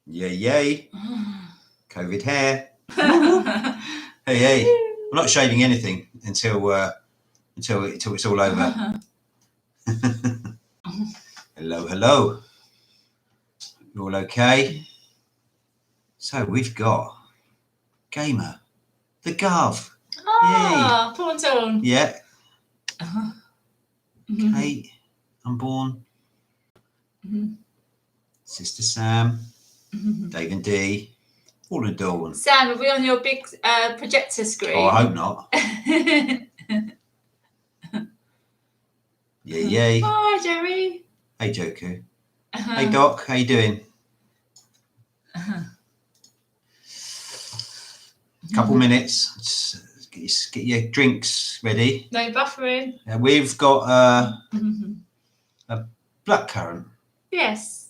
Yay, yay. COVID hair. Hey, hey. I'm not shaving anything until it's all over. Hello, hello. You all okay? So we've got Gamer, the Gov. Ah, Porton. Yeah. Kate, Unborn. Sister Sam, Dave and Dee, all in Dawn. Sam, are we on your big projector screen? Oh, I hope not. Yay, yay. Hi, Jerry. Hey, Joku. Hey, Doc. How you doing? Couple minutes. Get your drinks ready. No buffering. We've got a blackcurrant. Yes.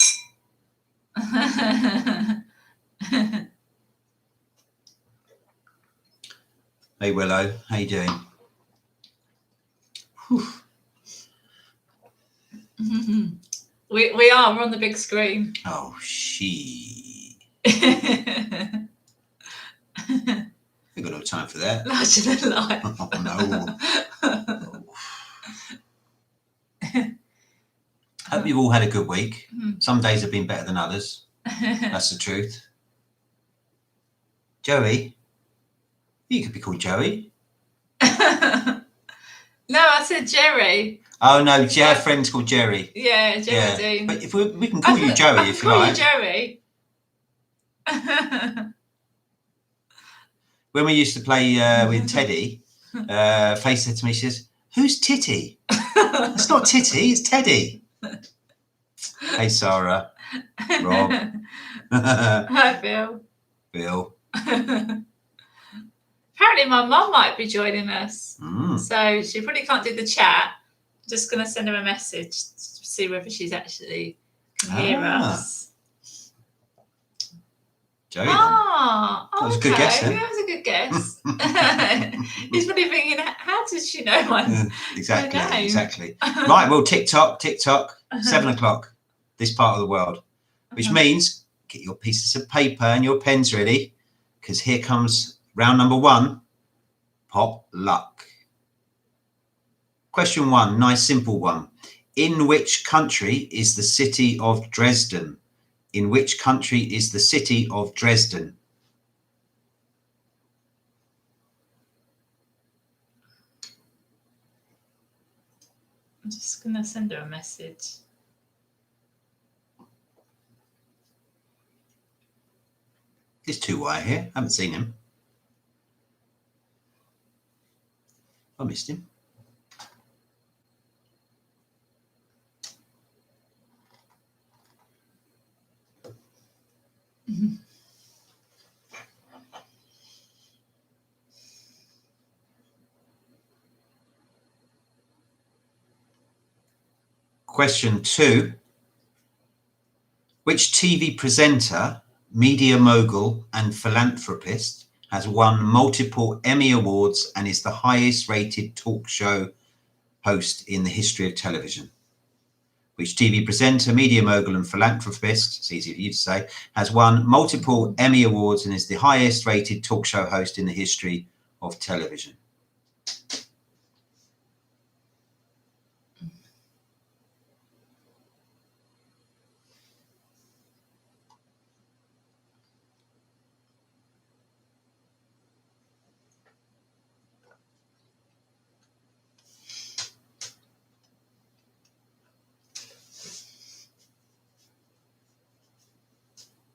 Hey, Willow. How you doing? We are. We're on the big screen. Oh, she. We've got no time for that. Larger than life. Oh, no. Hope you've all had a good week. Some days have been better than others. That's the truth. Joey? You could be called Joey. No, I said Jerry. Oh, no, our friend's called Jerry. Yeah, Jerry Dean. But if we can call you Joey if you like. Call you Joey. When we used to play with Teddy, Faye said to me, she says, "Who's Titty?" It's not Titty, it's Teddy. Hey, Sarah. Rob. Hi, Bill. Bill. Apparently my mum might be joining us. So she probably can't do the chat. I'm just going to send her a message to see whether she's actually can hear us. Joey. That was a good guess, then. That was a good guess. He's probably thinking, how did she know my name? Exactly. Right, well, TikTok, 7 o'clock, this part of the world, which means get your pieces of paper and your pens ready, because here comes round number 1, Pop Luck. Question 1, nice simple one. In which country is the city of Dresden? In which country is the city of Dresden? I'm just going to send her a message. There's 2Y here. I haven't seen him. I missed him. Question 2. Which TV presenter, media mogul and philanthropist has won multiple Emmy Awards and is the highest rated talk show host in the history of television? Which TV presenter, media mogul and philanthropist, it's easy for you to say, has won multiple Emmy Awards and is the highest rated talk show host in the history of television?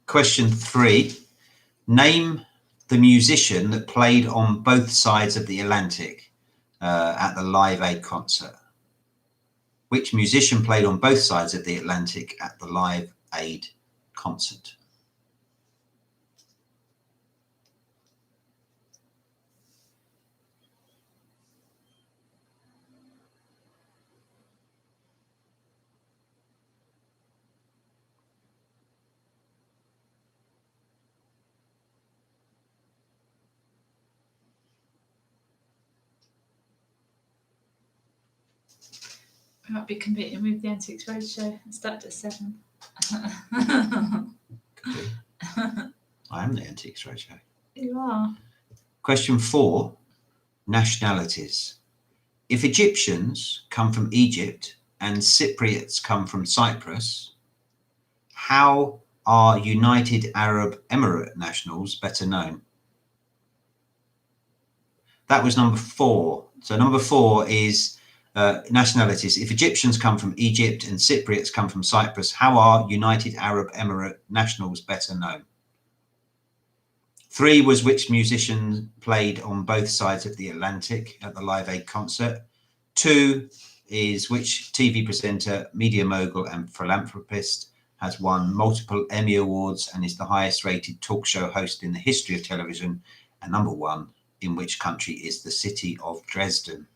Question 3. Name the musician that played on both sides of the Atlantic at the Live Aid concert. Which musician played on both sides of the Atlantic at the Live Aid concert? We might be competing with the Antiques Roadshow. It started at 7. I am the Antiques Roadshow. You are. Question 4, nationalities. If Egyptians come from Egypt and Cypriots come from Cyprus, how are United Arab Emirate nationals better known? That was number 4. So number 4 is nationalities. If Egyptians come from Egypt and Cypriots come from Cyprus, how are United Arab Emirate nationals better known? 3 was which musician played on both sides of the Atlantic at the Live Aid concert. 2 is which TV presenter, media mogul and philanthropist has won multiple Emmy Awards and is the highest rated talk show host in the history of television. And number 1, in which country is the city of Dresden?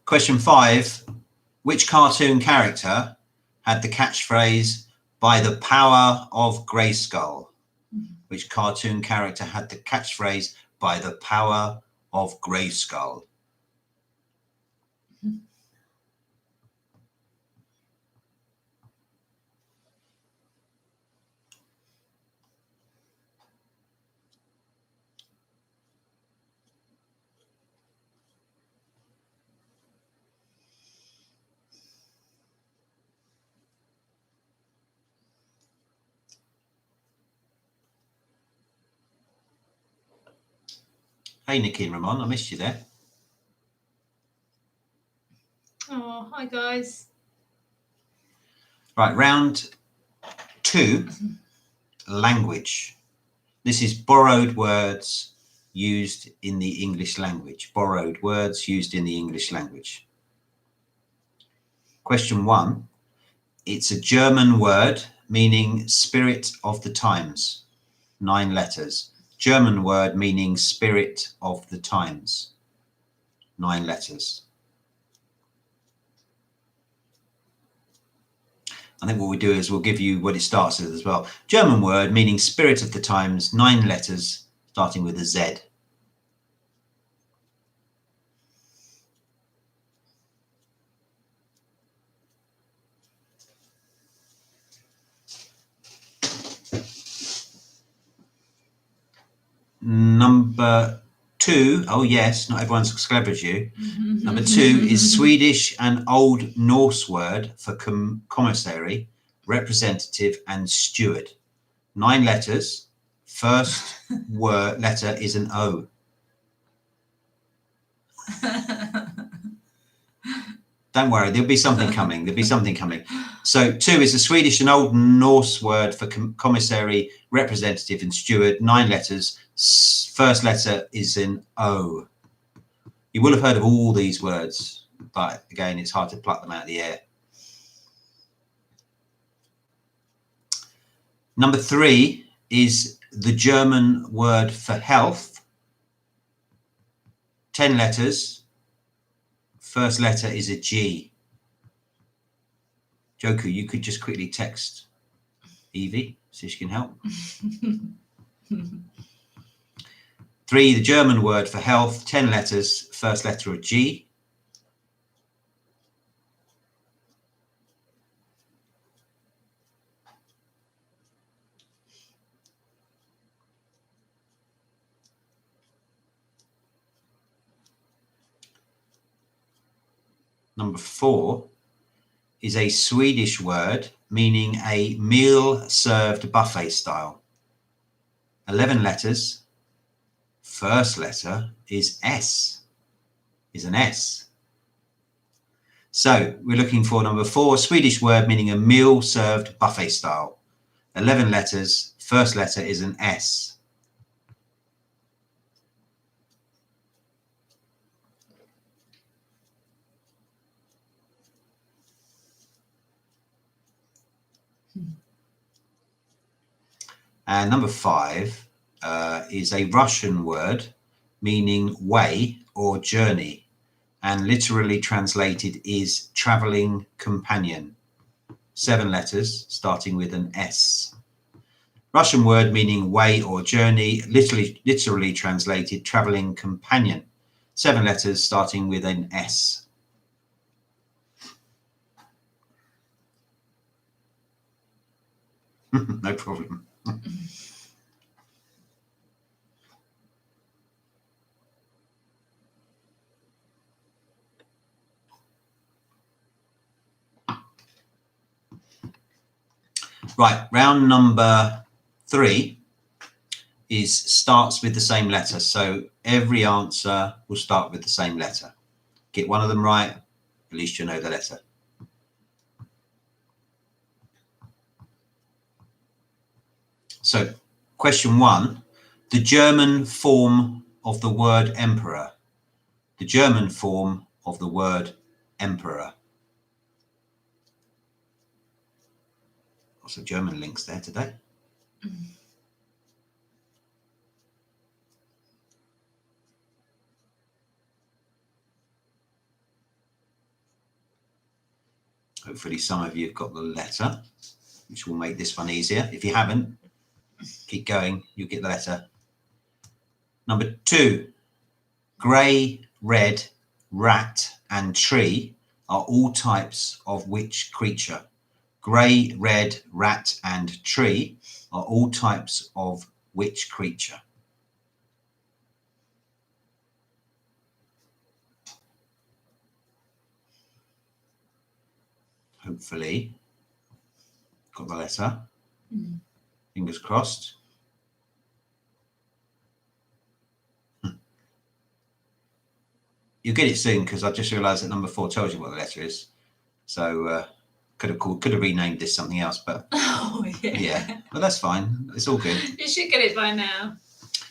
Question 5, which cartoon character had the catchphrase, "By the power of Grayskull"? Which cartoon character had the catchphrase, "By the power of Grayskull"? Hey, Nikki and Ramon, I missed you there. Oh, hi guys. Right, round 2, language. This is borrowed words used in the English language. Borrowed words used in the English language. Question 1, it's a German word meaning spirit of the times. 9 letters. German word meaning spirit of the times. 9 letters. I think what we do is we'll give you what it starts with as well. German word meaning spirit of the times, 9 letters, starting with a Z. Number 2, oh yes, not everyone's as clever as you. Number 2 is Swedish and Old Norse word for commissary, representative and steward. 9 letters. First word letter is an O. Don't worry, there'll be something coming. There'll be something coming. So 2 is a Swedish and Old Norse word for commissary, representative and steward. 9 letters. First letter is an O. You will have heard of all these words, but again, it's hard to pluck them out of the air. Number 3 is the German word for health. 10 letters. First letter is a G. Joku, you could just quickly text Evie, so she can help. 3, the German word for health, 10 letters, first letter of G. Number 4 is a Swedish word meaning a meal served buffet style. 11 letters. First letter is S, is an S. So we're looking for number 4, Swedish word meaning a meal served buffet style. 11 letters, first letter is an S. And number 5 is a Russian word meaning way or journey, and literally translated is traveling companion. 7 letters starting with an S. Russian word meaning way or journey, literally translated traveling companion. 7 letters starting with an S. No problem. Right, round number 3 starts with the same letter. So every answer will start with the same letter. Get one of them right, at least you know the letter. So question 1, the German form of the word emperor. The German form of the word emperor. Lots of German links there today. Hopefully some of you have got the letter, which will make this one easier. If you haven't, keep going, you'll get the letter. Number 2, grey, red, rat and tree are all types of which creature? Grey, red, rat and tree are all types of which creature? Hopefully, got the letter. Fingers crossed. You'll get it soon because I just realised that number 4 tells you what the letter is. So could have renamed this something else, but yeah, but that's fine. It's all good. You should get it by now.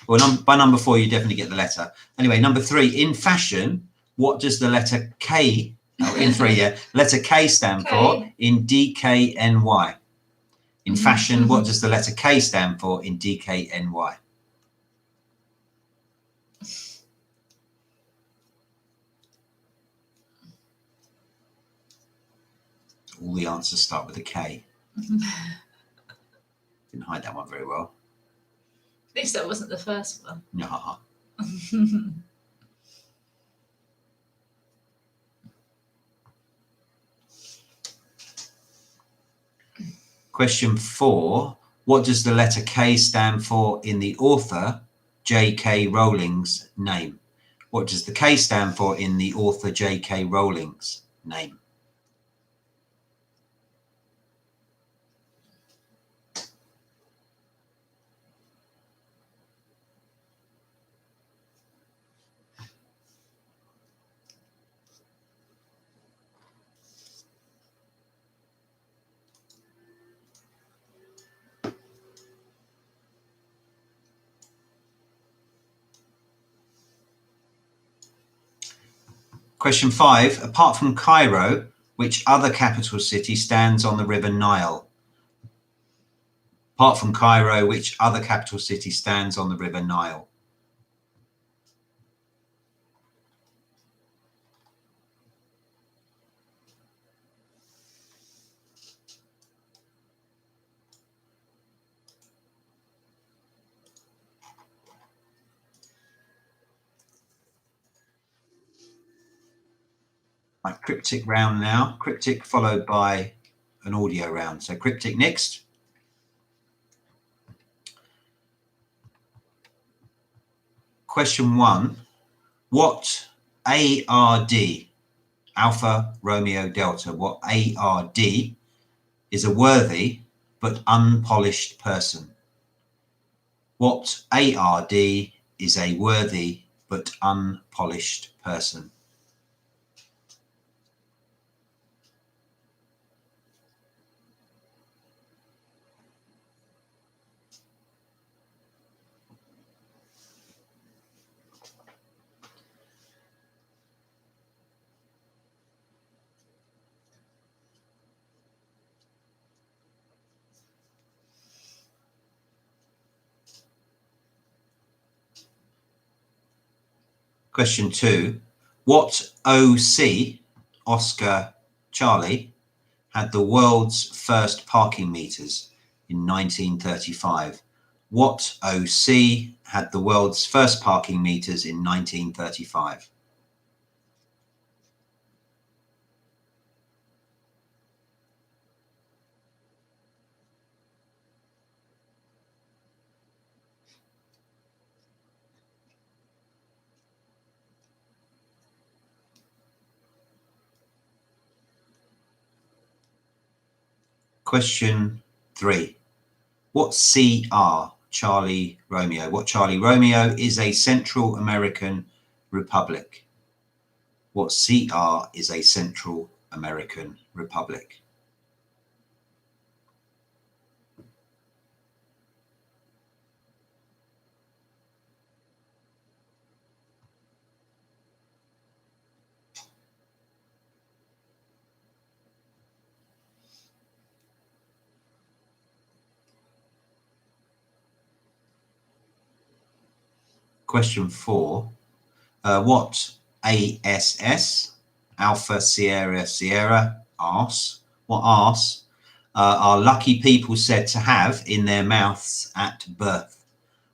Well, by number 4, you definitely get the letter. Anyway, number 3, in fashion, what does the letter K? In 3, yeah, letter K stand for in DKNY. In fashion, what does the letter K stand for in DKNY? All the answers start with a K. Didn't hide that one very well. At least that wasn't the first one. No. Question 4. What does the letter K stand for in the author J.K. Rowling's name? What does the K stand for in the author J.K. Rowling's name? Question 5. Apart from Cairo, which other capital city stands on the River Nile? Apart from Cairo, which other capital city stands on the River Nile? Right, cryptic round now. Cryptic followed by an audio round. So cryptic next. Question 1. What ARD, Alpha Romeo Delta, what ARD is a worthy but unpolished person? What ARD is a worthy but unpolished person? Question 2. What OC, Oscar Charlie, had the world's first parking meters in 1935? What OC had the world's first parking meters in 1935? Question 3. What CR, Charlie Romeo? What Charlie Romeo is a Central American republic? What CR is a Central American republic? Question 4. What ASS, Alpha Sierra Sierra, arse, what arse are lucky people said to have in their mouths at birth?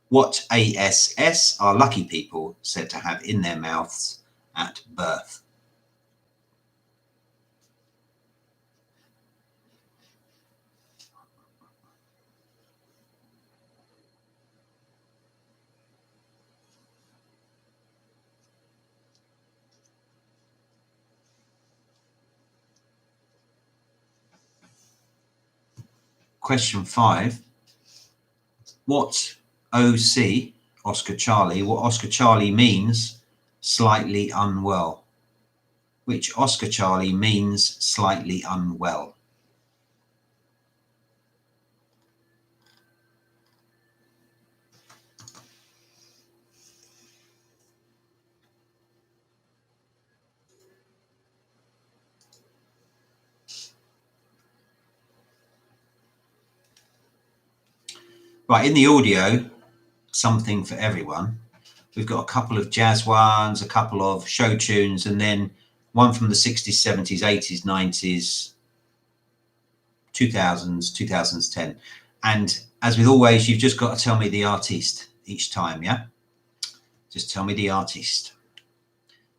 What ASS are lucky people said to have in their mouths at birth? Question 5. What OC, Oscar Charlie, what Oscar Charlie means slightly unwell? Which Oscar Charlie means slightly unwell? Right, in the audio, something for everyone. We've got a couple of jazz ones, a couple of show tunes, and then one from the 60s, 70s, 80s, 90s, 2000s, 2010. And as with always, you've just got to tell me the artiste each time, yeah? Just tell me the artiste.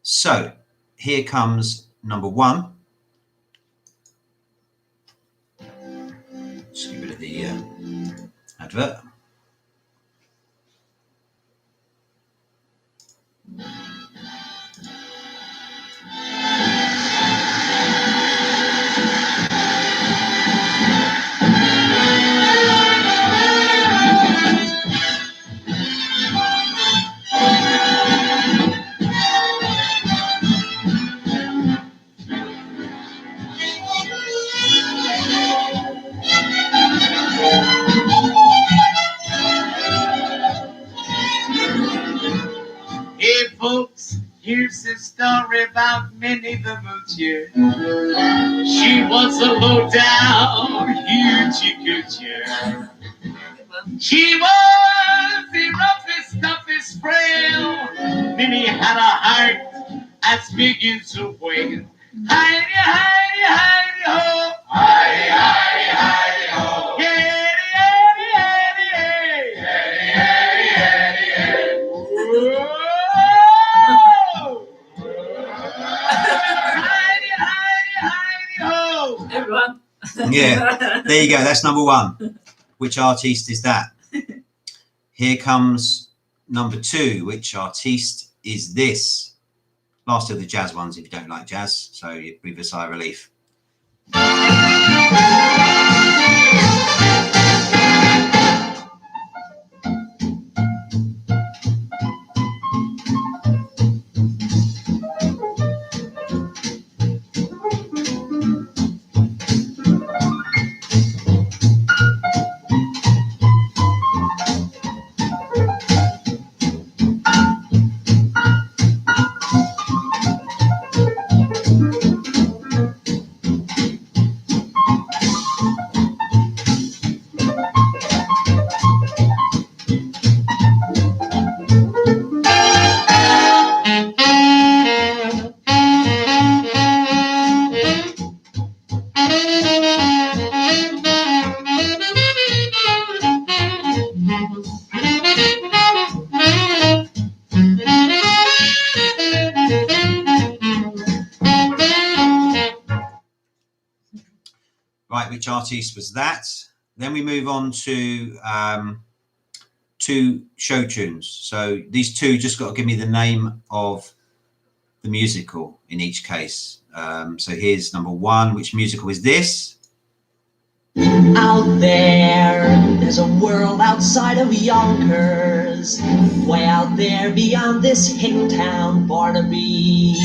So here comes number 1. Just get rid of the advert. Hey folks, here's the story about Minnie the Moocher. She was a low-down, hoochie-coocher. She was the roughest, toughest frail. Minnie had a heart as big as a whale. Heidi, Heidi, Heidi, ho! Heidi, Heidi, Heidi, ho! Heidi, Heidi, Heidi, Heidi, Heidi, Heidi, Heidi. Heidi, Heidi, Heidi, ho! Everyone. Yeah, there you go. That's number 1. Which artiste is that? Here comes number 2. Which artiste is this? Last of the jazz ones if you don't like jazz, so you breathe a sigh of relief. Right, which artist was that? Then we move on to 2 show tunes. So these 2 just got to give me the name of the musical in each case. So here's number 1. Which musical is this? Out there's a world outside of Yonkers, way out there beyond this hick town, Barnaby.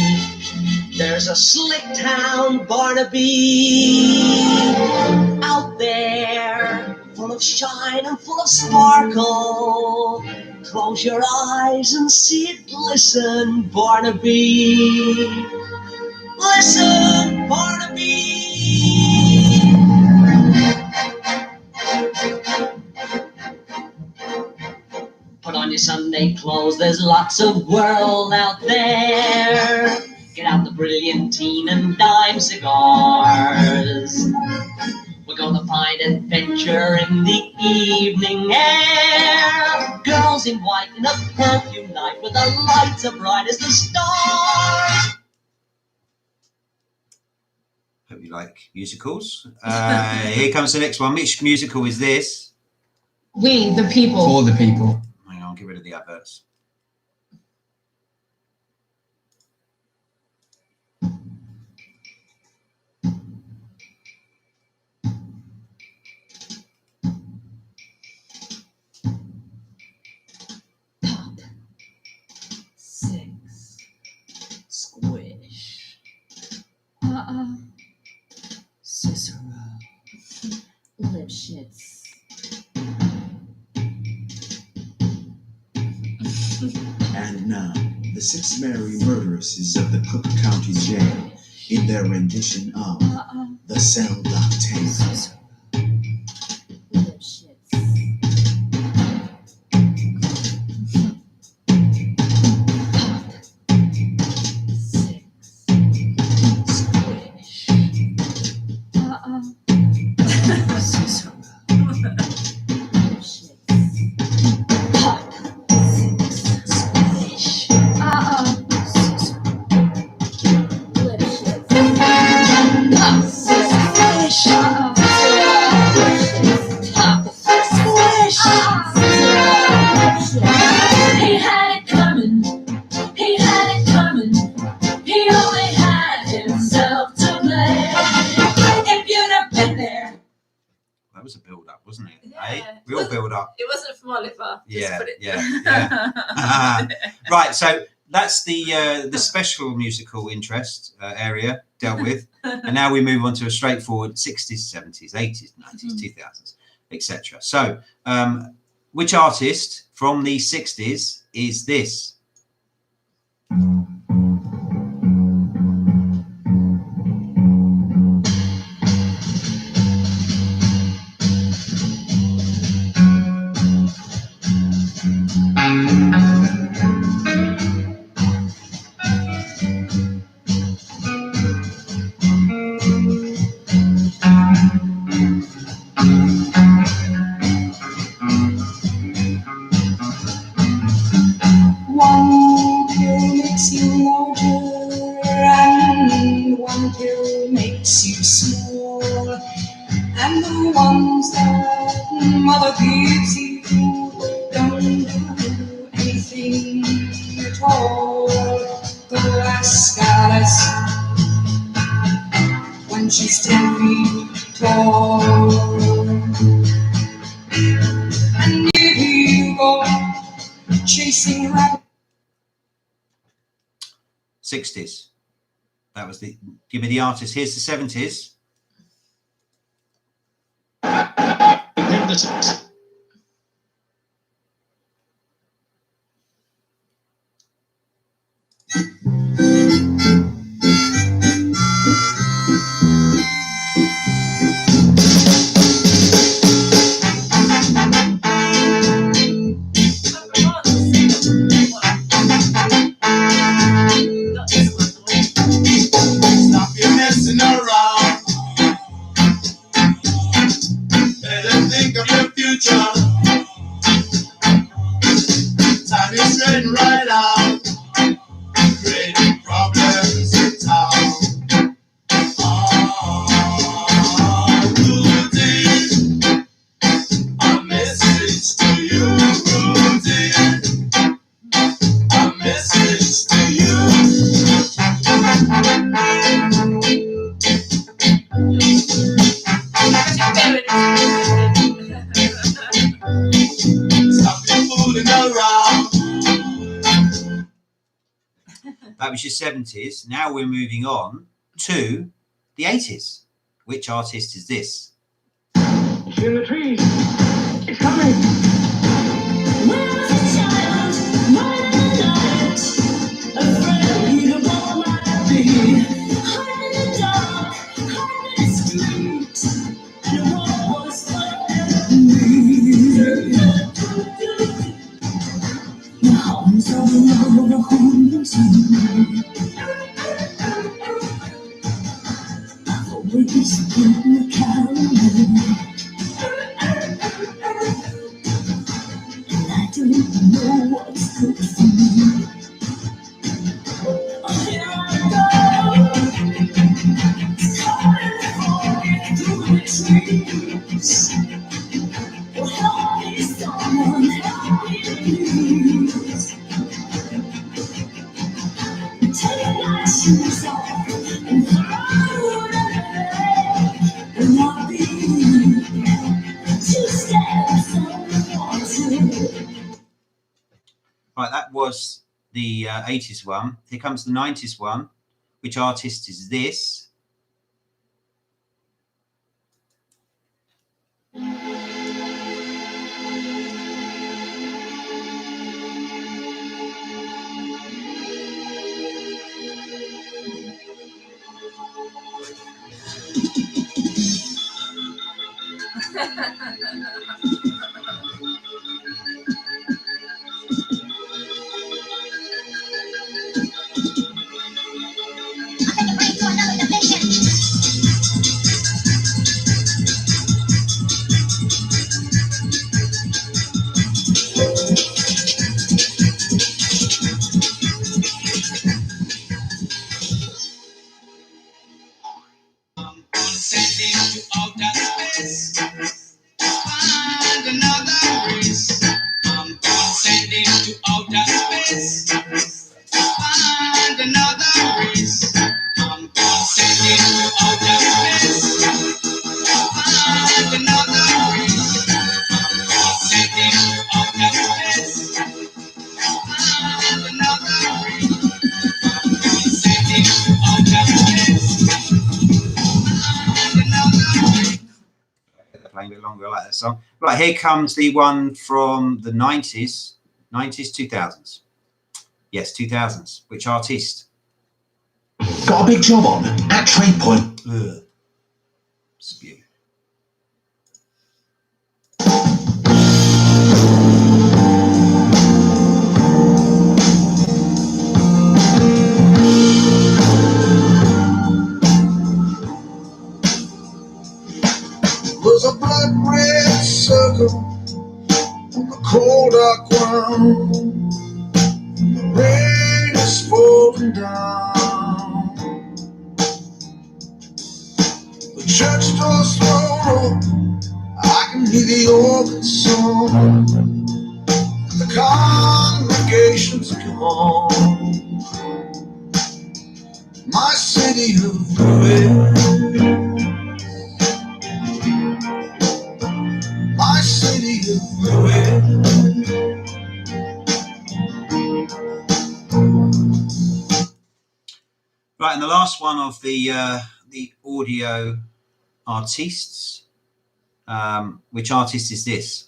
There's a slick town, Barnaby, out there, full of shine and full of sparkle. Close your eyes and see it glisten, Barnaby. Listen, Barnaby. Put on your Sunday clothes, there's lots of world out there. Get out the brilliantine and dime cigars. We're gonna find adventure in the evening air. Girls in white in a perfume night with the lights as bright as the stars. Hope you like musicals. Here comes the next one. Which musical is this? We, the people. For the people. Hang on, get rid of the adverts. Pop. 6. Squish. Cicero. Lipschitz. And now, the 6 merry murderesses of the Cook County Jail in their rendition of The Cell Block Tale. Cicero. Lipschitz. That was a build-up, wasn't it? Yeah. Eh? Real build-up. It wasn't from Oliver. Yeah. Right, so that's the special musical interest area dealt with. And now we move on to a straightforward 60s, 70s, 80s, 90s, 2000s, etc. So, which artist from the 60s is this? One pill makes you larger and one pill makes you small. And the ones that mother gives you don't do anything at all. The last goddess, when she's 10 feet tall. And if you go chasing rabbits, 60s. That was the. Give me the artist. Here's the 70s. Stop your messing around. Better think of your future. That was your 70s. Now we're moving on to the 80s. Which artist is this? It's in the trees. It's coming. When I was a child, running in the night, afraid of what might be, hiding in the dark, hiding in the street, and the world was following me. The horns of the road are holding to me. We're just getting the calendar. I don't know what's good for me. Here I go, coming through the trees. Oh, help me, someone, help me, please. Take my shoes off and throw them away, and I'll be 2 steps on water. Right, that was the 80s one. Here comes the 90s one. Which artist is this? Sending to outer space. Find another race. I'm sending to outer space. Find another race. I'm sending to outer space. Find another race. I'm sending to outer space. Find another race. I'm sending to outer space. Playing a bit longer, I like that song. Right, here comes the one from the 90s, 2000s. Yes, 2000s. Which artist? Got a big job on at Trade Point. Ugh. Spew. Was a blood red circle on the cold dark ground. The rain is falling down. The church doors thrown open. I can hear the organ song. The congregation's gone. My city of ruin. My city of ruin. Right, and the last one of the audio artists. Which artist is this?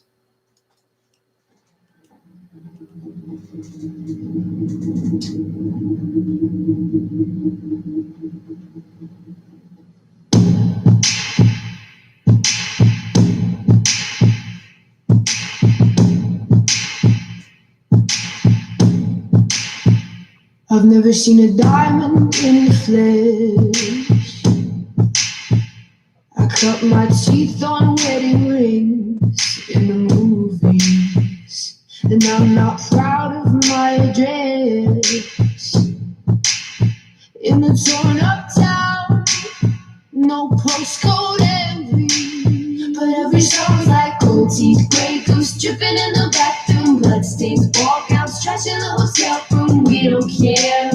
I've never seen a diamond in the flesh. I cut my teeth on wedding rings in the movies, and I'm not proud of my address. In the torn up town, no postcode envy, but every song's like gold teeth, gray goose dripping in the bathroom, bloodstains, ball counts, trash in the hotel room. We don't care.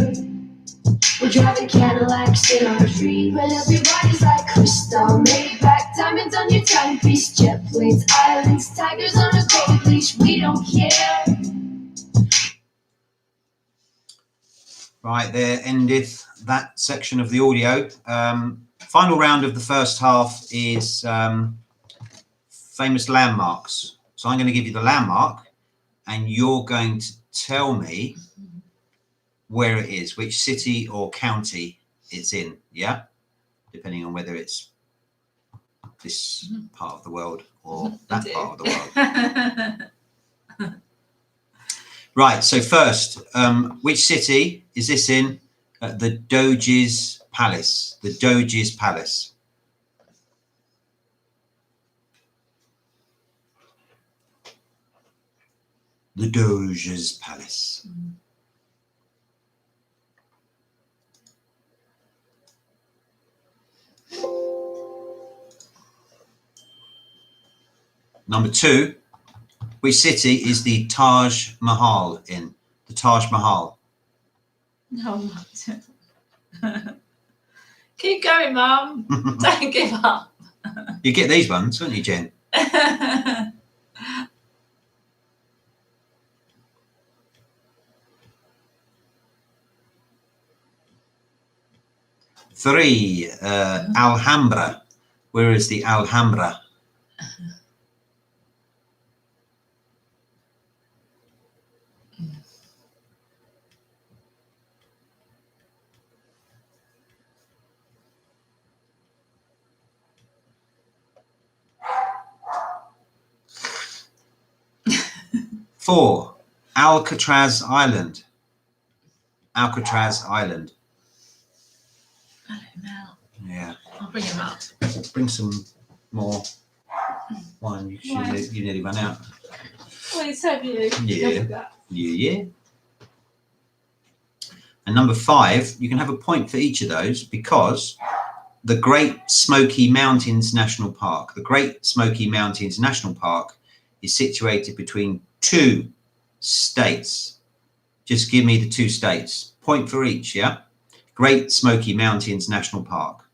We're driving Cadillacs in our dream, but everybody's like crystal, Maybach, diamonds on your timepiece, jet planes, islands, tigers on a gold leash. We don't care. Right, there endeth that section of the audio. Final round of the first half is famous landmarks. So I'm going to give you the landmark and you're going to tell me where it is, which city or county it's in, yeah? Depending on whether it's this part of the world or that part of the world. Right, so first, which city is this in? The Doge's Palace. The Doge's Palace. The Doge's Palace. Number 2, which city is the Taj Mahal in? The Taj Mahal. No. Keep going, Mum. Don't give up. You get these ones, don't you, Jen? 3, Alhambra. Where is the Alhambra? Four, Alcatraz Island. Alcatraz Island. I don't know. Yeah. I'll bring him up. Bring some more wine. You nearly run out. Please have you. Yeah. Yeah. And number 5, you can have a point for each of those because the Great Smoky Mountains National Park. The Great Smoky Mountains National Park is situated between 2 states. Just give me the 2 states. Point for each, yeah? Great Smoky Mountains National Park.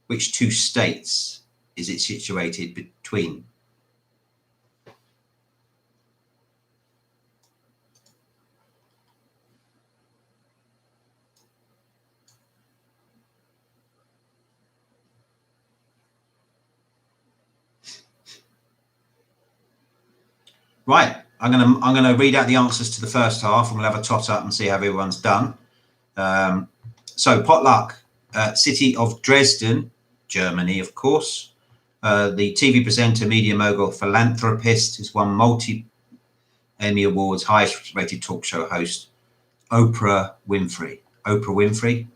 Which 2 states is it situated between? Right, I'm gonna read out the answers to the first half and we'll have a tot up and see how everyone's done. So potluck, city of Dresden, Germany, of course. The TV presenter, media mogul, philanthropist who's won multi-Emmy Awards, highest rated talk show host, Oprah Winfrey. Oprah Winfrey.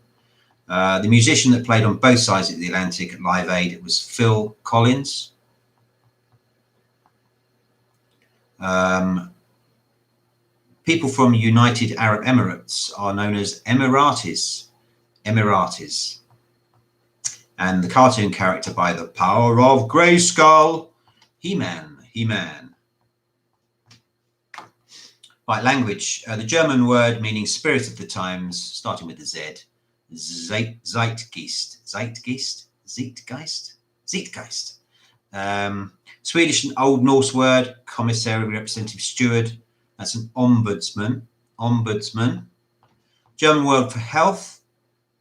The musician that played on both sides of the Atlantic at Live Aid was Phil Collins. People from United Arab Emirates are known as Emiratis. Emiratis. And the cartoon character by the power of Grayskull, He-Man. He-Man. Right, language. The German word meaning spirit of the times, starting with the Z. Zeitgeist. Zeitgeist? Zeitgeist? Zeitgeist. Swedish and Old Norse word, commissary, representative, steward. That's an ombudsman. Ombudsman. German word for health,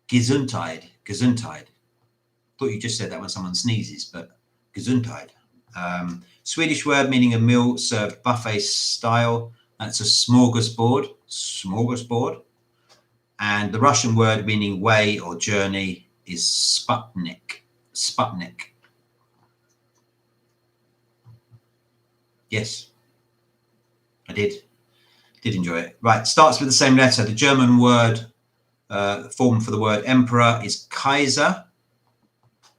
Gesundheit. Gesundheit. Thought you just said that when someone sneezes, but Gesundheit. Swedish word meaning a meal served buffet style. That's a smorgasbord. Smorgasbord. And the Russian word meaning way or journey is Sputnik. Sputnik. Yes, I did enjoy it. Right, starts with the same letter. The German word form for the word emperor is Kaiser.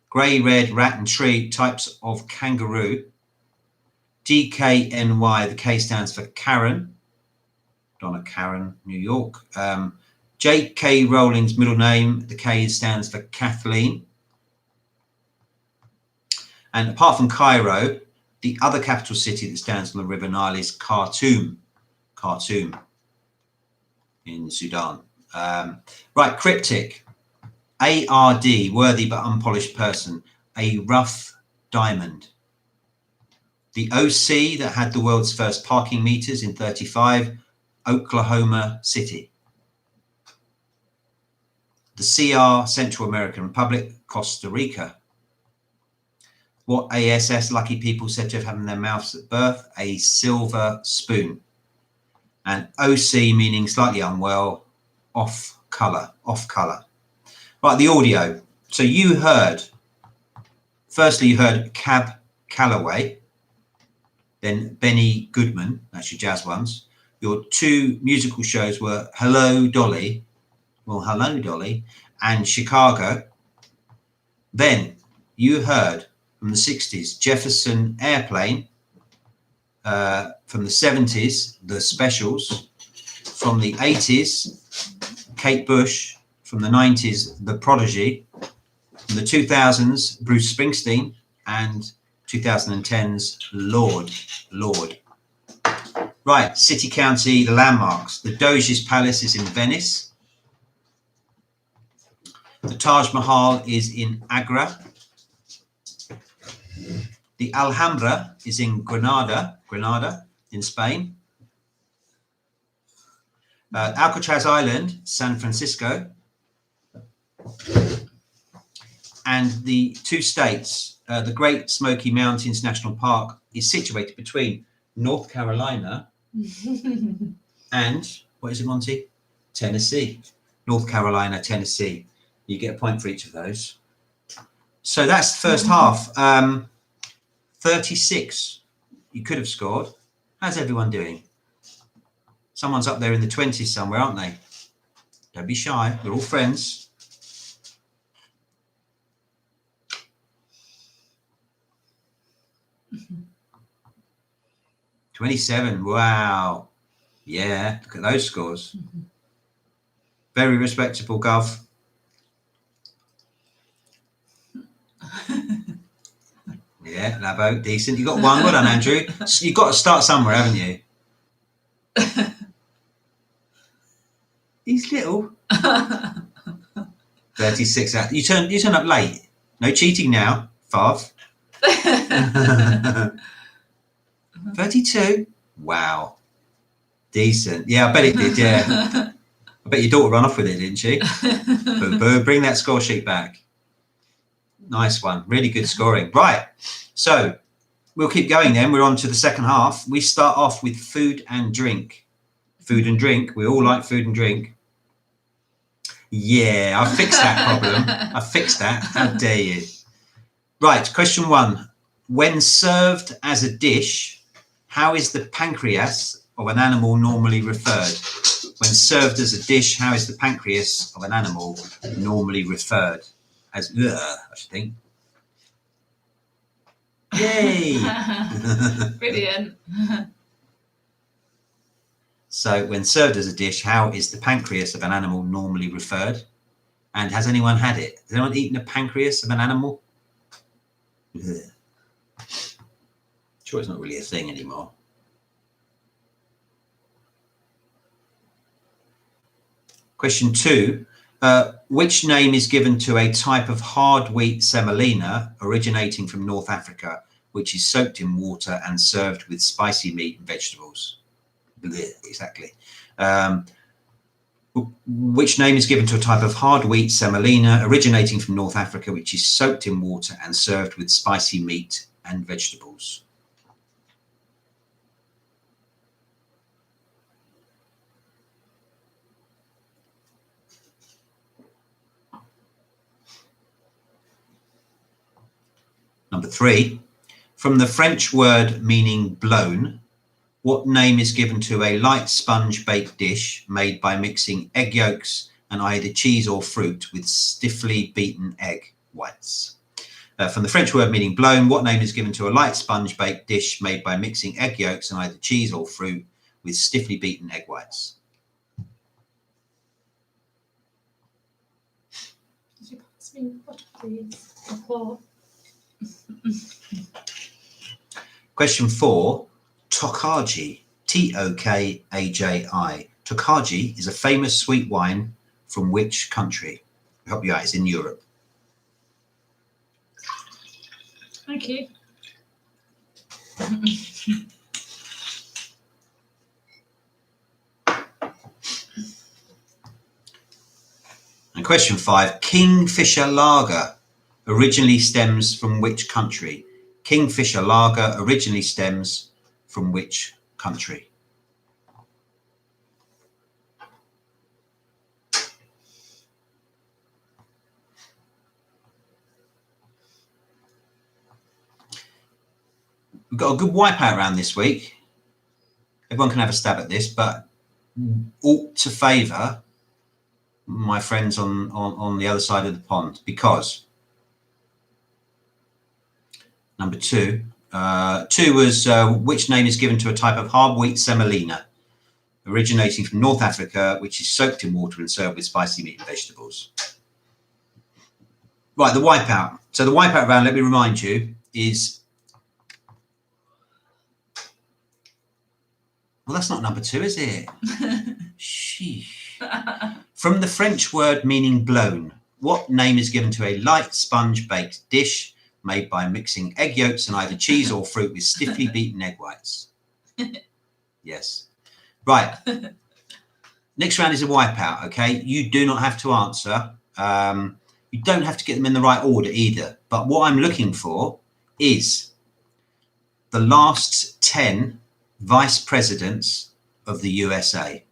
Grey, red, rat and tree, types of kangaroo. DKNY, the K stands for Karen. Donna Karen, New York. J.K. Rowling's middle name, the K stands for Kathleen. And apart from Cairo, the other capital city that stands on the River Nile is Khartoum. Khartoum in Sudan. Right, cryptic. ARD, worthy but unpolished person. A rough diamond. The OC that had the world's first parking meters in 35, Oklahoma City. The CR, Central American Republic, Costa Rica. What ASS lucky people said to have had in their mouths at birth? A silver spoon. And OC meaning slightly unwell, off colour. Right, the audio. So you heard, firstly you heard Cab Calloway, then Benny Goodman, that's your jazz ones. Your two musical shows were Hello Dolly, and Chicago. Then you heard from the 60s Jefferson Airplane, from the 70s The Specials, from the 80s Kate Bush, from the 90s The Prodigy, from the 2000s Bruce Springsteen, and 2010s Lord. Right, city, county, the landmarks. The Doge's Palace is in Venice. The Taj Mahal is in Agra. The Alhambra is in Granada in Spain. Alcatraz Island, San Francisco. And the two states, the Great Smoky Mountains National Park is situated between North Carolina and, what is it, Monty? Tennessee. North Carolina, Tennessee. You get a point for each of those. So that's the first half. 36 you could have scored. How's everyone doing? Someone's up there in the 20s somewhere, aren't they? Don't be shy. We're all friends. Mm-hmm. 27. Wow. Yeah, look at those scores. Mm-hmm. Very respectable, Gov. Yeah, Labo, decent. You got one. Well done, Andrew. You've got to start somewhere, haven't you? He's little. 36 out. You turn up late. No cheating now, Fav. 32. Wow. Decent. Yeah, I bet it did, yeah. I bet your daughter ran off with it, didn't she? Boo, bring that score sheet back. Nice one. Really good scoring. Right. So we'll keep going then. We're on to the second half. We start off with food and drink. Food and drink. We all like food and drink. Yeah, I fixed that problem. I fixed that. How dare you? Right. Question 1. When served as a dish, how is the pancreas of an animal normally referred? When served as a dish, how is the pancreas of an animal normally referred? As I should think. Yay! Brilliant. So, when served as a dish, how is the pancreas of an animal normally referred? And has anyone had it? Has anyone eaten a pancreas of an animal? Sure, it's not really a thing anymore. Question 2. Which name is given to a type of hard wheat semolina originating from North Africa, which is soaked in water and served with spicy meat and vegetables? Exactly. Which name is given to a type of hard wheat semolina originating from North Africa, which is soaked in water and served with spicy meat and vegetables? Number 3, from the French word meaning blown, what name is given to a light sponge baked dish made by mixing egg yolks and either cheese or fruit with stiffly beaten egg whites? From the French word meaning blown, what name is given to a light sponge baked dish made by mixing egg yolks and either cheese or fruit with stiffly beaten egg whites? Did you pass me the bottle, please? Or Question 4, Tokaji, Tokaji. Tokaji is a famous sweet wine from which country? I'll help you out, it's in Europe. Thank you. And question 5. Kingfisher lager originally stems from which country? Kingfisher lager originally stems from which country? We've got a good wipeout round this week. Everyone can have a stab at this, but ought to favour my friends on the other side of the pond, because number 2, 2 was which name is given to a type of hard wheat semolina originating from North Africa, which is soaked in water and served with spicy meat and vegetables. Right, the wipeout. So the wipeout round, let me remind you, is... Well, that's not number 2, is it? Sheesh. From the French word meaning blown, what name is given to a light sponge-baked dish made by mixing egg yolks and either cheese or fruit with stiffly beaten egg whites? Yes. Right. Next round is a wipeout, okay? You do not have to answer. You don't have to get them in the right order either. But what I'm looking for is the last 10 vice presidents of the USA.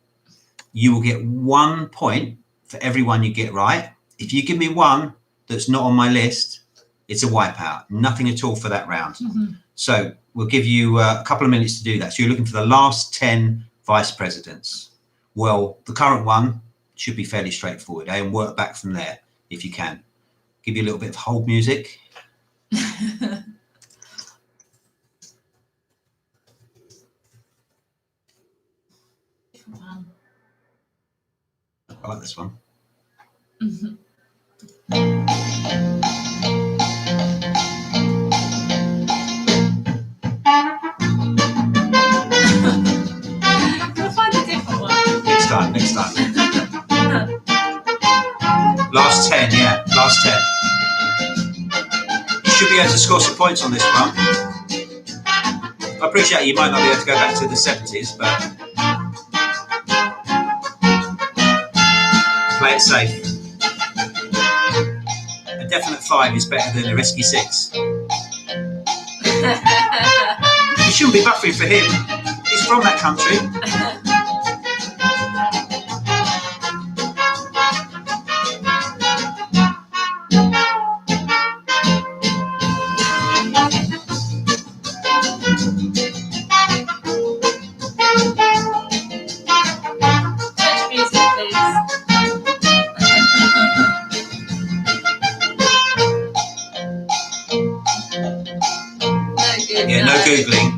You will get 1 point for every one you get right. If you give me one that's not on my list, it's a wipeout. Nothing at all for that round. Mm-hmm. So we'll give you a couple of minutes to do that. So you're looking for the last 10 vice presidents. Well, the current one should be fairly straightforward, and work back from there if you can. Give you a little bit of hold music. I like this one. Mm-hmm. We'll find a different one. Next time. Last 10, yeah, last 10. You should be able to score some points on this one. I appreciate you might not be able to go back to the 70s, but play it safe. A definite 5 is better than a risky 6. You shouldn't be buffering for him. He's from that country. Yeah, no Googling.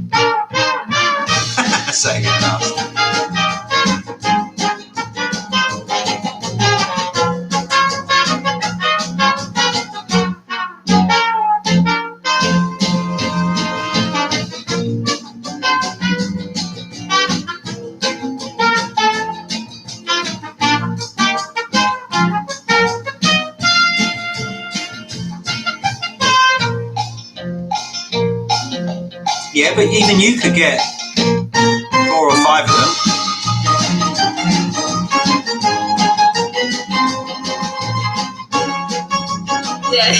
Say it last. Yeah, but even you could get 4 or 5 of them. Yeah.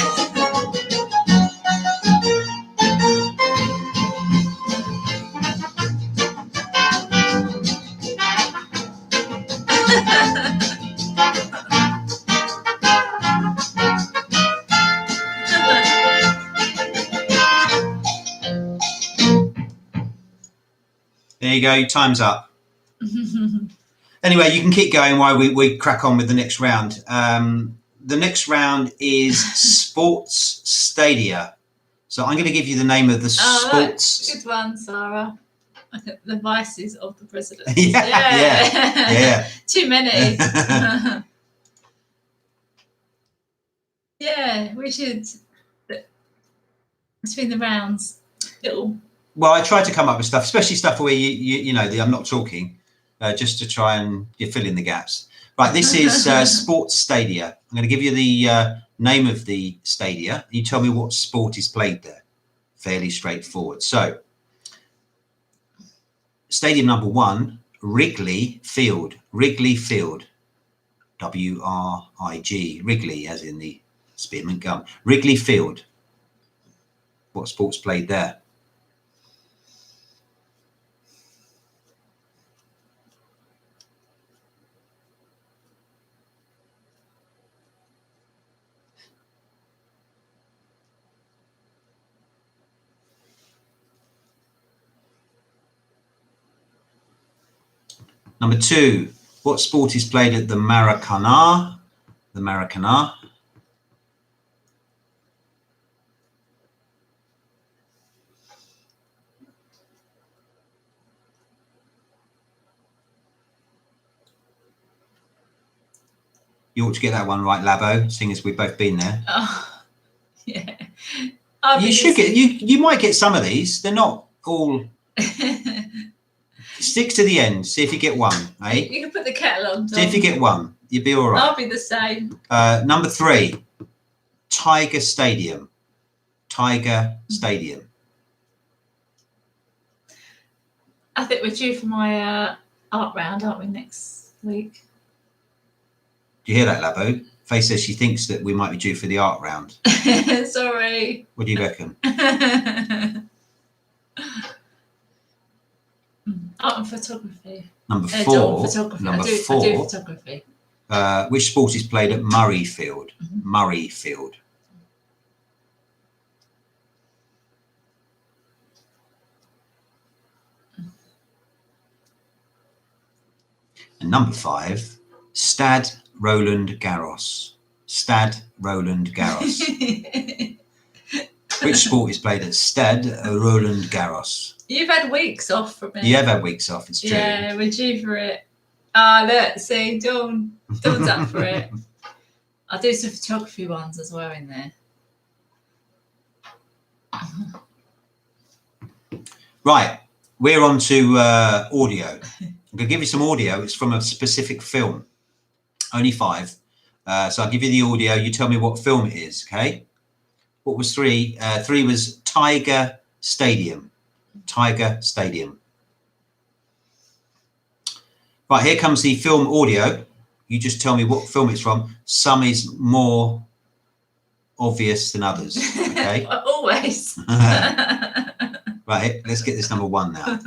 There you go, your time's up. Anyway, you can keep going while we crack on with the next round. The next round is sports stadia. So I'm going to give you the name of the sports. Good one, Sarah. The vices of the president. Yeah. Too many. Yeah, we should, between the rounds, Well, I try to come up with stuff, especially stuff where you know, I'm not talking, just to try and fill in the gaps. Right, this is sports stadia. I'm going to give you the name of the stadia. You tell me what sport is played there. Fairly straightforward. So, stadium number 1, Wrigley Field. Wrigley Field. W-R-I-G, Wrigley, as in the spearmint gum. Wrigley Field. What sports played there? Number 2, what sport is played at the Maracanã? The Maracanã. You ought to get that one right, Labo, seeing as we've both been there. Oh, yeah. You should get. You might get some of these. They're not all. Stick to the end. See if you get one. Eh? You can put the kettle on. See if you get one. You'll be all right. I'll be the same. Number 3, Tiger Stadium. Tiger Stadium. I think we're due for my art round, aren't we, next week? Do you hear that, Labo? Faye says she thinks that we might be due for the art round. Sorry. What do you reckon? Art and photography. Number 4. Photography. Number I do 4. photography. Which sport is played at Murray Field? Murray Field. And number 5, Stade Roland Garros. Stade Roland Garros. Which sport is played at Stade Roland Garros? You've had weeks off from it. You have had weeks off, it's true. Yeah, we're due for it. Look, see, Dawn's up for it. I'll do some photography ones as well in there. Right, we're on to audio. I'm going to give you some audio. It's from a specific film. Only 5. So I'll give you the audio. You tell me what film it is, okay? What was 3? 3 was Tiger Stadium. Tiger Stadium. Right, here comes the film audio. You just tell me what film it's from. Some is more obvious than others, okay? Always. Right, let's get this number 1 now.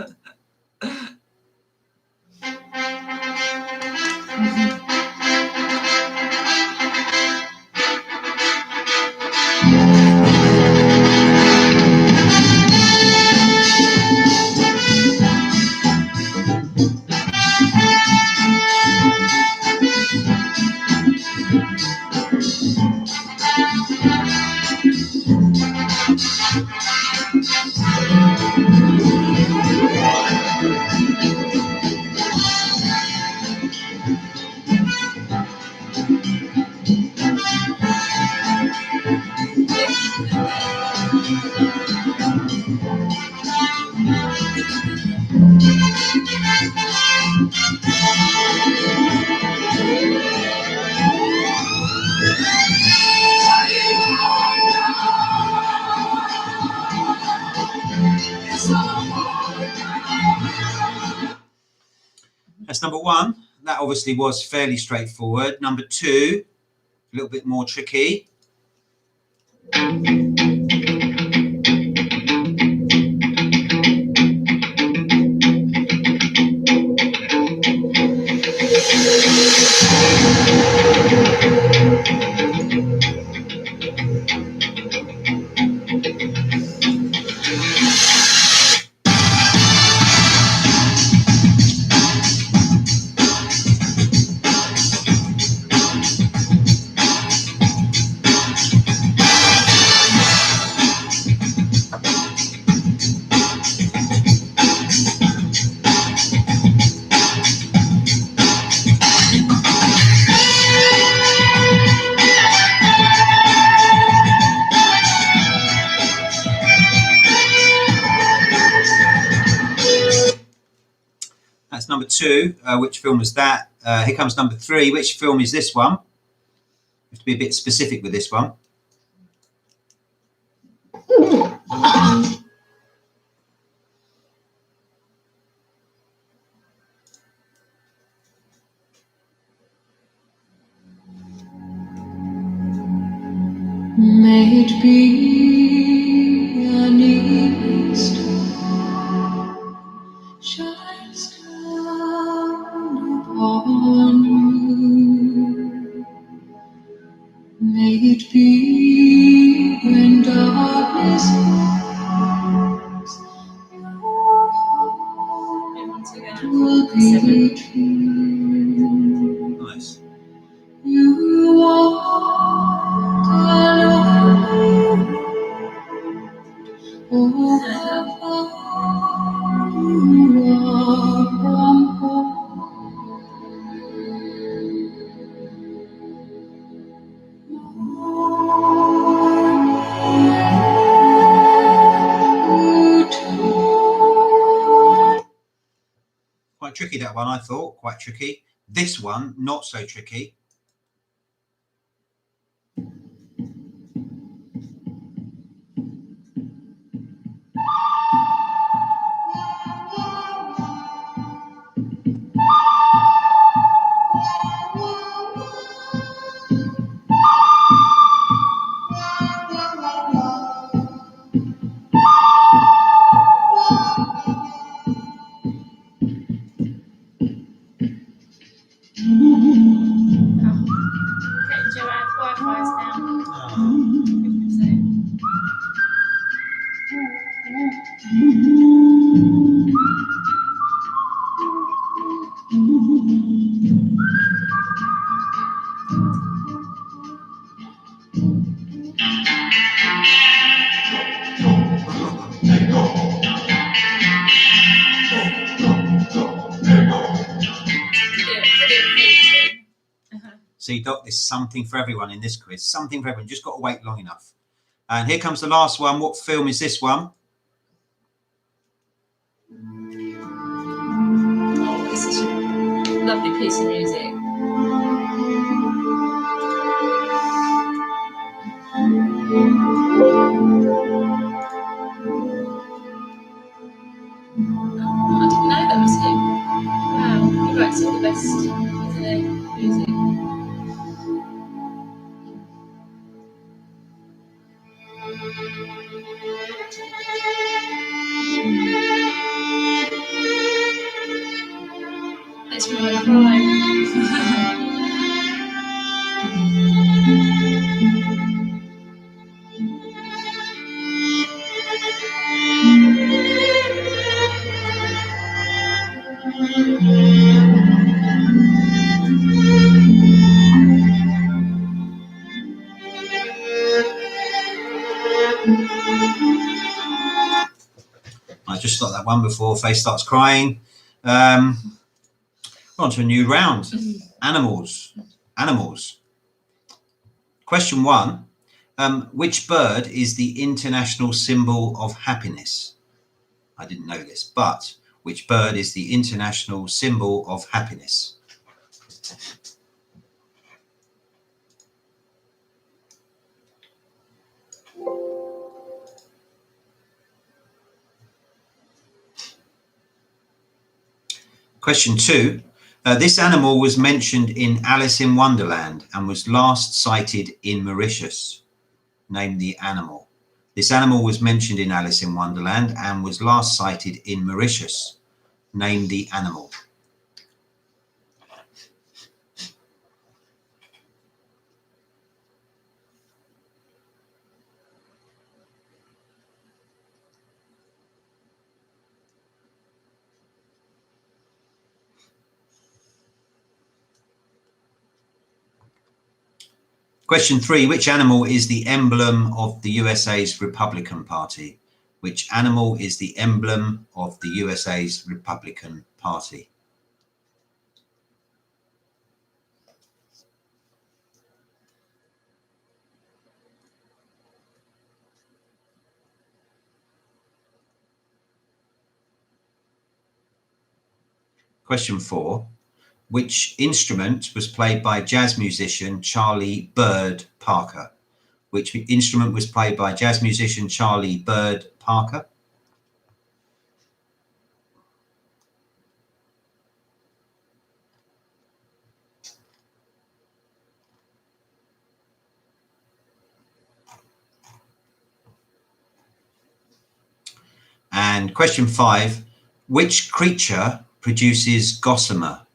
That's number 1. That obviously was fairly straightforward. Number 2, a little bit more tricky. That's number 2. Which film was that? Here comes number 3. Which film is this one? You have to be a bit specific with this one. May it be an evening star shines down upon you. May it be when darkness falls, your heart will be true. Nice. You walk alone, oh, how far you are from home. Quite tricky, that one, I thought. Quite tricky. This one, not so tricky. Okay, Joanne's Wi-Fi's down. See, Doc, there's something for everyone in this quiz. Something for everyone. Just got to wait long enough. And here comes the last one. What film is this one? Oh, this is a lovely piece of music. Oh, I didn't know that was him. Wow, he writes all the best, isn't he? Music. Makes me want to cry. I just stopped that one before Faye starts crying. On to a new round. Animals. Animals. Question 1. Which bird is the international symbol of happiness? I didn't know this, but which bird is the international symbol of happiness? Question 2. This animal was mentioned in Alice in Wonderland and was last sighted in Mauritius. Name the animal. This animal was mentioned in Alice in Wonderland and was last sighted in Mauritius. Name the animal. Question 3. Which animal is the emblem of the USA's Republican Party? Which animal is the emblem of the USA's Republican Party? Question 4. Which instrument was played by jazz musician Charlie Bird Parker? Which instrument was played by jazz musician Charlie Bird Parker? And question 5, which creature produces gossamer?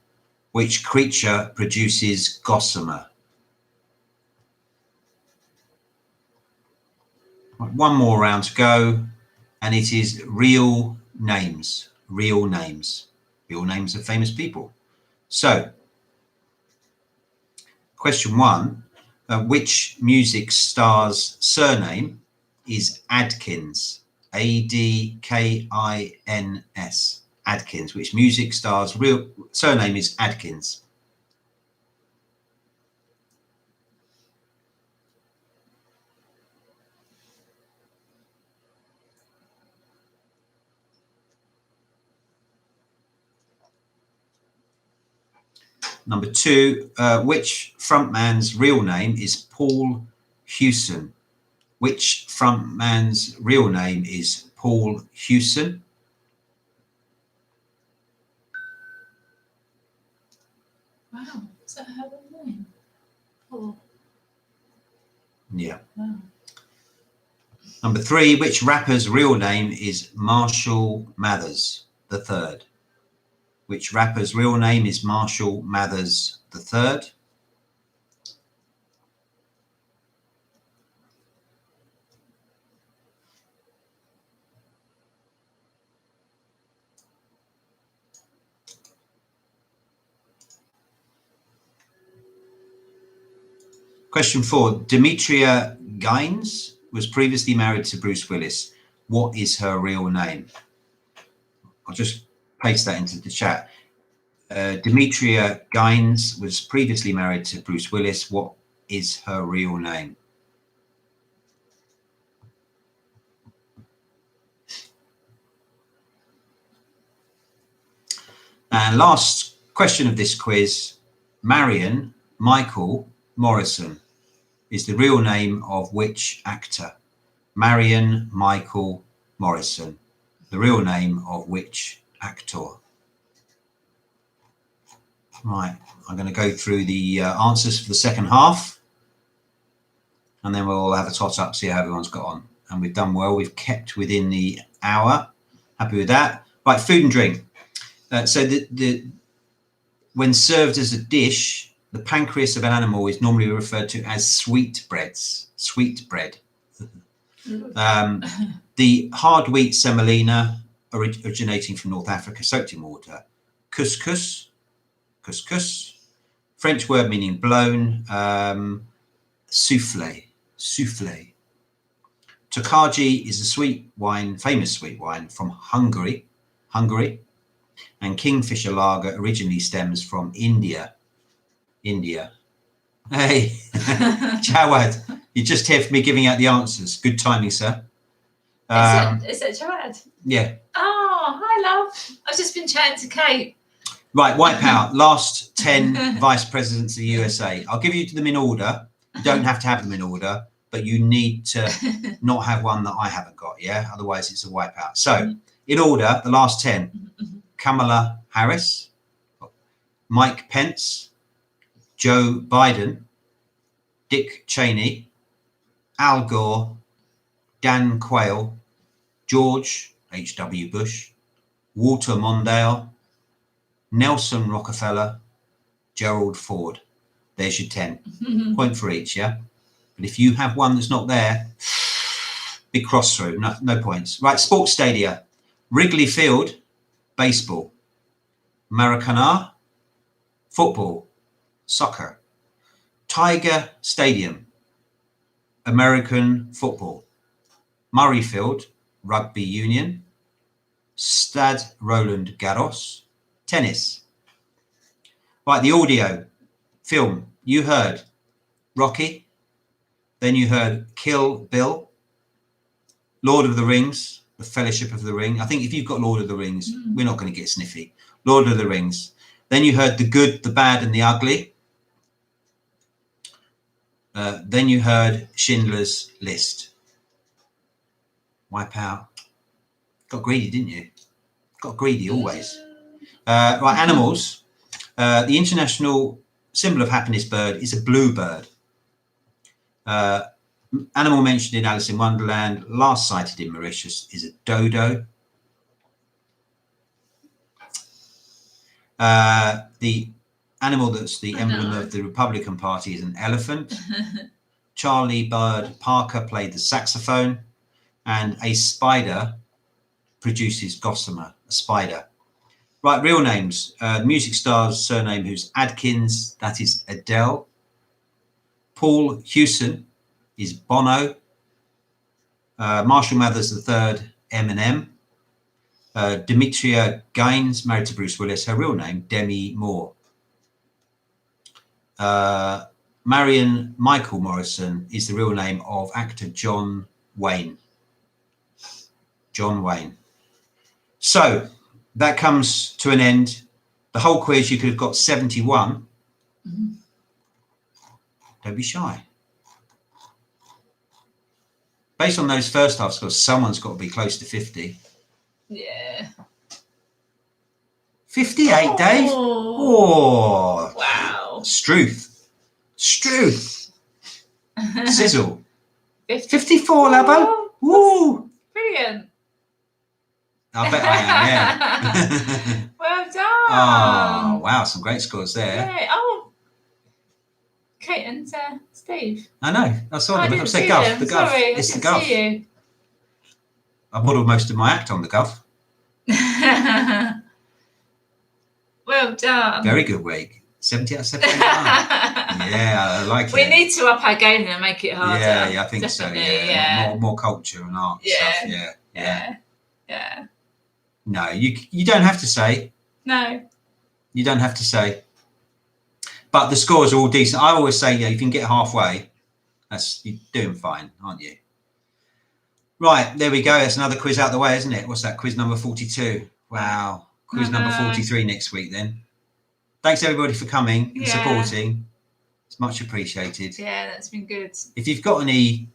Which creature produces gossamer? One more round to go, and it is real names. Real names. Real names of famous people. So, question 1, which music star's surname is Adkins? Adkins. Adkins. Which music star's real surname is Adkins? Number 2, which frontman's real name is Paul Hewson? Which frontman's real name is Paul Hewson? Wow, is that her real name? Paul. Yeah. Wow. Number 3, which rapper's real name is Marshall Mathers III? Which rapper's real name is Marshall Mathers III? Question 4, Demetria Gaines was previously married to Bruce Willis. What is her real name? I'll just paste that into the chat. Demetria Gaines was previously married to Bruce Willis. What is her real name? And last question of this quiz, Marion Michael Morrison is the real name of which actor? Marion Michael Morrison, the real name of which actor? Right, I'm going to go through the answers for the second half, and then we'll have a tot up, see how everyone's got on. And we've done well. We've kept within the hour. Happy with that. Right, food and drink. So when served as a dish, the pancreas of an animal is normally referred to as sweetbreads. Sweetbread. The hard wheat semolina originating from North Africa, soaked in water. Couscous. Couscous. French word meaning blown. Soufflé. Soufflé. Tokaji is a sweet wine, famous sweet wine from Hungary. And Kingfisher Lager originally stems from India. Hey, Jawad, you're just here for me giving out the answers. Good timing, sir. Is that Jawad? Yeah. Oh, hi, love. I've just been chatting to Kate. Right, Wipeout, last 10 vice presidents of the USA. I'll give you them in order. You don't have to have them in order, but you need to not have one that I haven't got, yeah? Otherwise, it's a wipeout. So, in order, the last 10. Kamala Harris, Mike Pence, Joe Biden, Dick Cheney, Al Gore, Dan Quayle, George H.W. Bush, Walter Mondale, Nelson Rockefeller, Gerald Ford. There's your 10. Point for each, yeah? But if you have one that's not there, big cross through, no points. Right, sports stadia. Wrigley Field, baseball. Maracanã, football. Soccer. Tiger Stadium, American football. Murrayfield, rugby union. Stade Roland Garros, tennis. Right, the audio, film. You heard Rocky, then you heard Kill Bill, Lord of the Rings, The Fellowship of the Ring. I think if you've got Lord of the Rings, we're not going to get sniffy. Lord of the Rings. Then you heard The Good, the Bad, and the Ugly. Then you heard Schindler's List. Wipeout. Got greedy, didn't you? Got greedy always. Right, animals. The international symbol of happiness bird is a bluebird. Animal mentioned in Alice in Wonderland, last sighted in Mauritius, is a dodo. The animal that's the emblem of the Republican Party is an elephant. Charlie Bird Parker played the saxophone, and a spider produces gossamer, a spider. Right, real names. Music star's surname, who's Adkins, that is Adele. Paul Hewson is Bono. Marshall Mathers III, Eminem. Demetria Gaines, married to Bruce Willis, her real name, Demi Moore. Marion Michael Morrison is the real name of actor John Wayne. John Wayne. So that comes to an end. The whole quiz, you could have got 71. Mm-hmm. Don't be shy. Based on those first half scores, someone's got to be close to 50. Yeah. 58, Dave? Oh. Wow. Struth. Sizzle. 54, Labo. Woo. Brilliant. I bet I am, yeah. Well done. Oh, wow. Some great scores there. Yeah. Oh. Kate and Steve. I know. I saw them. I said Guff. The Guff. Sorry, It's the Guff. See you. I modelled most of my act on the Guff. Well done. Very good week. 70 out of 71. Yeah, I like it. We need to up our game and make it harder. Yeah, I think Definitely, so. Yeah. More culture and art stuff. Yeah. No, you don't have to say. No. You don't have to say. But the scores are all decent. I always say, yeah, you can get halfway. You're doing fine, aren't you? Right, there we go. That's another quiz out the way, isn't it? What's that? Quiz number 42. Wow. Quiz number 43 next week then. Thanks everybody for coming and supporting. It's much appreciated. Yeah, that's been good. If you've got any,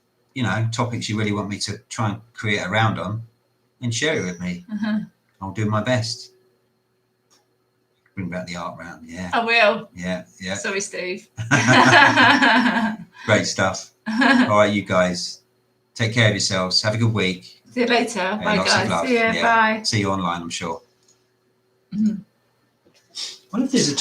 topics you really want me to try and create a round on, then share it with me. I'll do my best. Bring back the art round, yeah. I will. Yeah. Sorry, Steve. Great stuff. All right, you guys. Take care of yourselves. Have a good week. See you later. Yeah, bye, lots of guys. love. See you. Bye. See you online, I'm sure. Mm-hmm. What if there's a